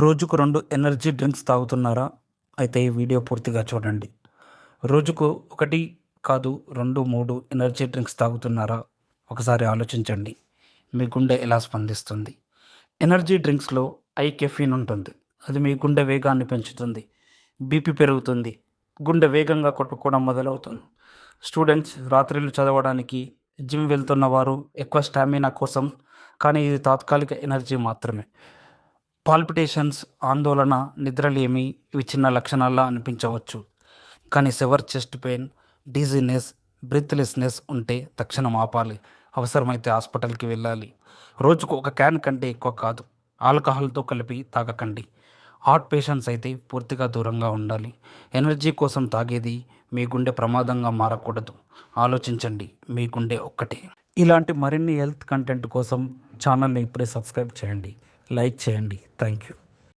రోజుకు 2 energy drinks తాగుతున్నారా? అయితే ఈ వీడియో పూర్తిగా చూడండి. రోజుకు 1 కాదు 2, 3 ఎనర్జీ డ్రింక్స్ తాగుతున్నారా? ఒకసారి ఆలోచించండి. మీ గుండె ఎలా స్పందిస్తుంది? ఎనర్జీ డ్రింక్స్‌లో హై కెఫీన్ ఉంటుంది. అది మీ గుండె వేగాన్ని పెంచుతుంది. బీపీ పెరుగుతుంది. గుండె వేగంగా కొట్టుకోవడం మొదలవుతుంది. స్టూడెంట్స్ రాత్రిళ్ళు చదవడానికి, జిమ్ వెళ్తున్న వారు ఎక్కువ స్టామినా కోసం, కానీ ఇది తాత్కాలిక ఎనర్జీ మాత్రమే. పాల్పిటేషన్స్, ఆందోళన, నిద్రలేమి ఇవి చిన్న లక్షణాల్లా అనిపించవచ్చు. కానీ సెవర్ చెస్ట్ పెయిన్, డీజీనెస్, బ్రీత్లెస్నెస్ ఉంటే తక్షణం ఆపాలి. అవసరమైతే హాస్పిటల్కి వెళ్ళాలి. రోజుకు 1 క్యాన్ కంటే ఎక్కువ కాదు. ఆల్కహాల్తో కలిపి తాగకండి. హార్ట్ పేషెంట్స్ అయితే పూర్తిగా దూరంగా ఉండాలి. ఎనర్జీ కోసం తాగేది మీ గుండె ప్రమాదంగా మారకూడదు. ఆలోచించండి, మీ గుండె ఒక్కటే. ఇలాంటి మరిన్ని హెల్త్ కంటెంట్ కోసం ఛానల్ని ఇప్పుడే సబ్స్క్రైబ్ చేయండి, లైక్ చేయండి. Thank you.